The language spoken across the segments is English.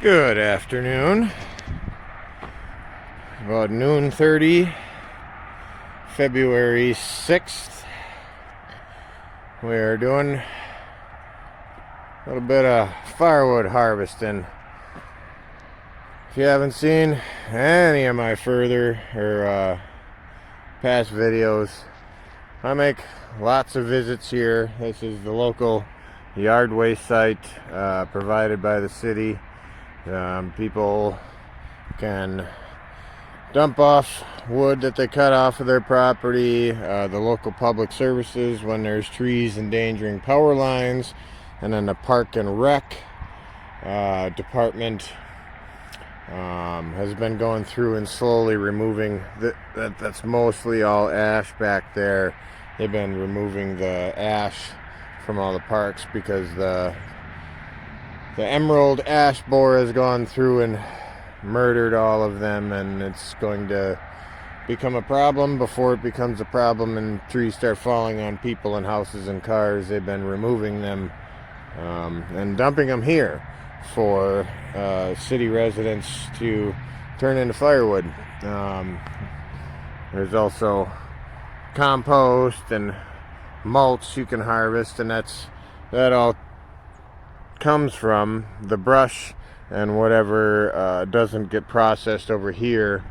Good afternoon. About noon 30, February 6th. We are doing a little bit of firewood harvesting. If you haven't seen any of my further or past videos, I make lots of visits here. This is the local yard waste site provided by the city. People can dump off wood that they cut off of their property, the local public services when there's trees endangering power lines, and then the park and rec department has been going through and slowly removing that's mostly all ash back there. They've been removing the ash from all the parks because the emerald ash borer has gone through and murdered all of them, and it's going to become a problem before it becomes a problem and trees start falling on people and houses and cars. They've been removing them and dumping them here for city residents to turn into firewood. There's also compost and mulch you can harvest, and that all comes from the brush and whatever doesn't get processed over here.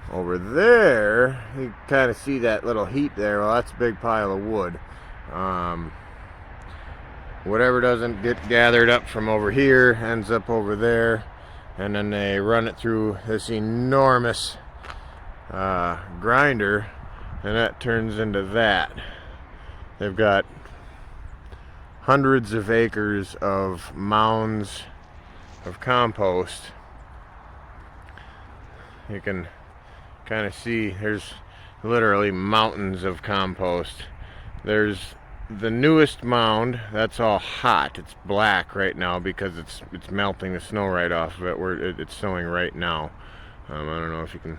Over there, you kind of see that little heap there. Well, that's a big pile of wood. Whatever doesn't get gathered up from over here ends up over there, and then they run it through this enormous grinder, and that turns into that. They've got hundreds of acres of mounds of compost. You can kind of see there's literally mountains of compost. There's the newest mound that's all hot. It's black right now because it's melting the snow right off of it. It's snowing right now. I don't know if you can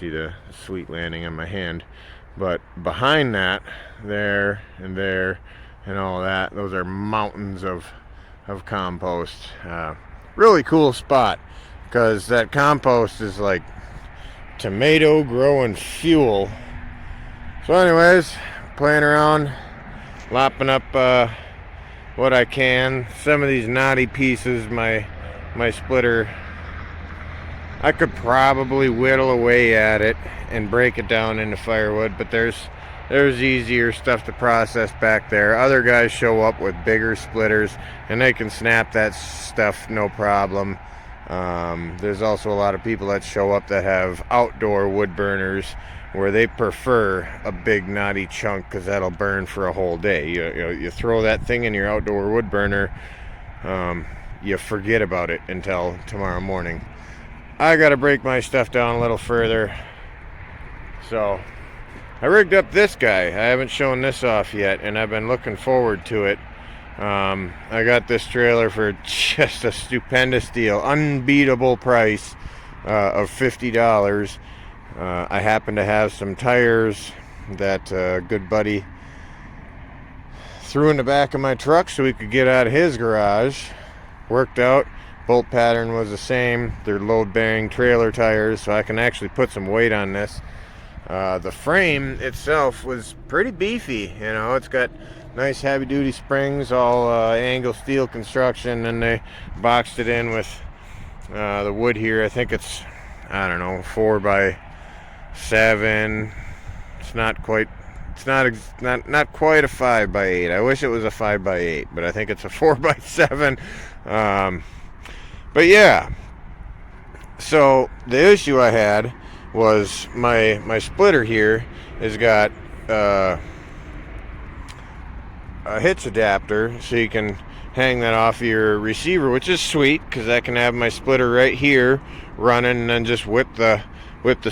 see the sweet landing on my hand, but behind that, there and there and all that, those are mountains of compost. Really cool spot, because that compost is like tomato growing fuel. So anyways, playing around, lopping up what I can. Some of these knotty pieces, my splitter, I could probably whittle away at it and break it down into firewood, but there's easier stuff to process back there. Other guys show up with bigger splitters and they can snap that stuff no problem. There's also a lot of people that show up that have outdoor wood burners where they prefer a big knotty chunk because that'll burn for a whole day. You throw that thing in your outdoor wood burner, you forget about it until tomorrow morning. I gotta break my stuff down a little further, so I rigged up this guy. I haven't shown this off yet, and I've been looking forward to it. I got this trailer for just a stupendous deal, unbeatable price of $50. I happen to have some tires that a good buddy threw in the back of my truck so we could get out of his garage. Worked out. Bolt pattern was the same. They're load-bearing trailer tires, so I can actually put some weight on this. The frame itself was pretty beefy. It's got nice heavy-duty springs, all angle steel construction, and they boxed it in with the wood here. I think it's, 4x7. It's not quite a 5x8. I wish it was a 5x8, but I think it's a 4x7. But yeah, so the issue I had was my splitter here has got a hitch adapter, so you can hang that off your receiver, which is sweet because I can have my splitter right here running and then just whip the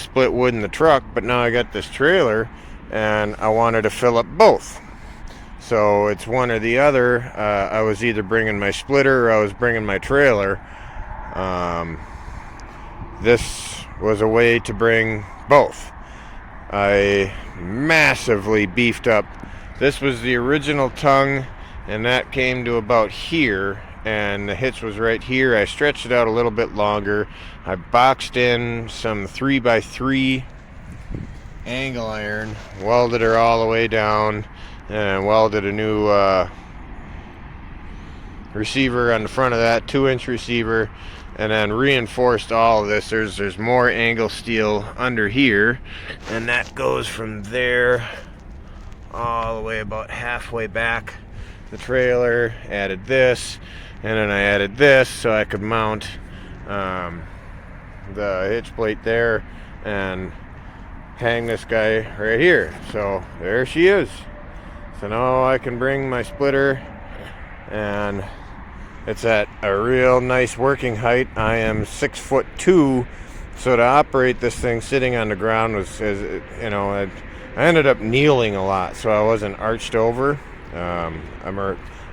split wood in the truck. But now I got this trailer and I wanted to fill up both, so it's one or the other. I was either bringing my splitter or I was bringing my trailer. This was a way to bring both. I massively beefed up. This was the original tongue, and that came to about here, and the hitch was right here. I stretched it out a little bit longer. I boxed in some 3x3 angle iron, welded her all the way down, and welded a new receiver on the front of that, 2-inch receiver, and then reinforced all of this. There's more angle steel under here, and that goes from there all the way about halfway back the trailer. Added this, and then I added this so I could mount the hitch plate there and hang this guy right here. So there she is. So now I can bring my splitter, and it's at a real nice working height. I am 6'2", so to operate this thing sitting on the ground was, you know, I ended up kneeling a lot, so I wasn't arched over. I'm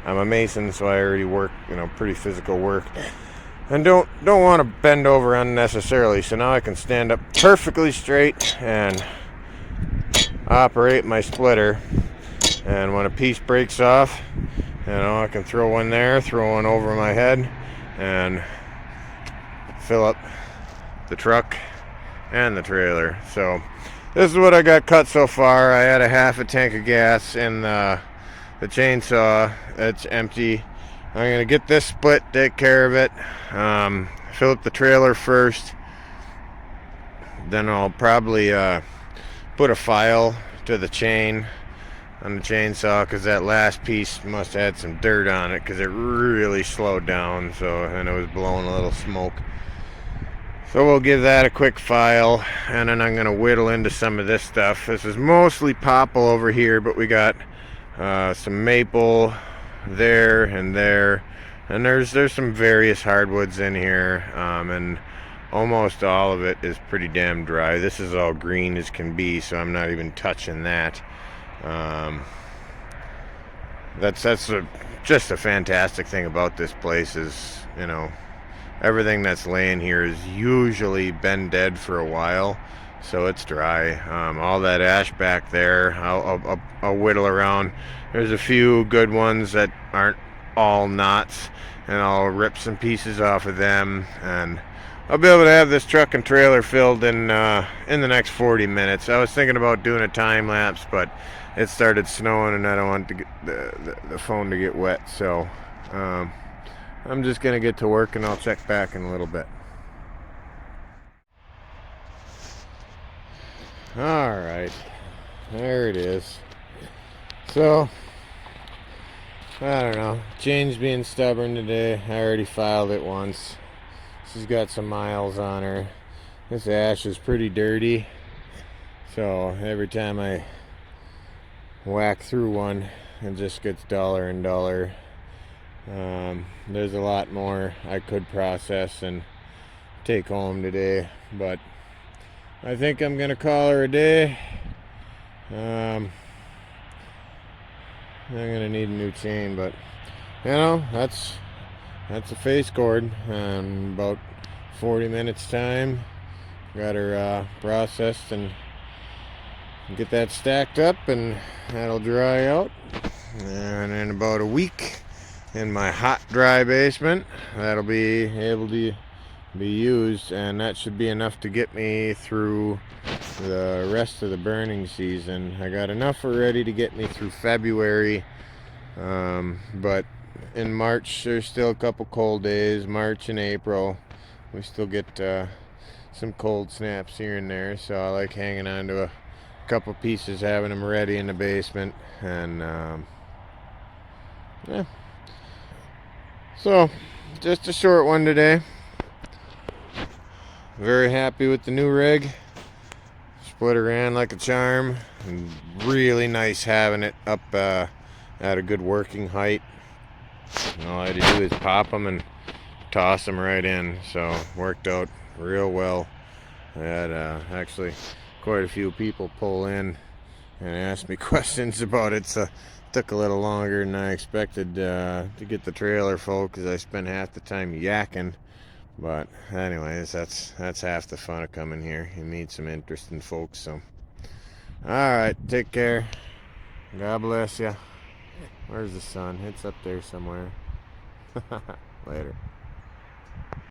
a mason, so I already work, you know, pretty physical work, and don't want to bend over unnecessarily. So now I can stand up perfectly straight and operate my splitter. And when a piece breaks off, you know, I can throw one there, throw one over my head, and fill up the truck and the trailer. So this is what I got cut so far. I had a half a tank of gas in the chainsaw. It's empty. I'm going to get this split, take care of it, fill up the trailer first. Then I'll probably put a file to the chain on the chainsaw, because that last piece must have had some dirt on it, because it really slowed down, and it was blowing a little smoke. So we'll give that a quick file, and then I'm going to whittle into some of this stuff. This is mostly popple over here, but we got some maple there, and there's some various hardwoods in here, and almost all of it is pretty damn dry. This is all green as can be, so I'm not even touching that. That's just a fantastic thing about this place is, you know, everything that's laying here is usually been dead for a while, so it's dry. All that ash back there, I'll whittle around. There's a few good ones that aren't all knots, and I'll rip some pieces off of them, and I'll be able to have this truck and trailer filled in the next 40 minutes. I was thinking about doing a time lapse, but it started snowing, and I don't want to get the phone to get wet. So I'm just gonna get to work, and I'll check back in a little bit. All right, there it is. So I don't know. Chain's being stubborn today. I already filed it once. She's got some miles on her. This ash is pretty dirty, so every time I whack through one, it just gets duller and duller. There's a lot more I could process and take home today, but I think I'm gonna call her a day. I'm gonna need a new chain, but you know, that's a face cord. About 40 minutes time, got her processed and get that stacked up, and that'll dry out. And in about a week, in my hot dry basement, that'll be able to be used, and that should be enough to get me through the rest of the burning season. I got enough already to get me through February, but in March there's still a couple cold days. March and April we still get some cold snaps here and there, so I like hanging on to a couple pieces, having them ready in the basement. And yeah, so just a short one today. Very happy with the new rig. Splitter ran like a charm, and really nice having it up at a good working height. All I had to do is pop them and toss them right in, so worked out real well. I had actually quite a few people pull in and ask me questions about it, so it took a little longer than I expected to get the trailer full, because I spent half the time yakking. But anyways, that's half the fun of coming here. You meet some interesting folks. So alright, take care. God bless you. Where's the sun? It's up there somewhere. Later.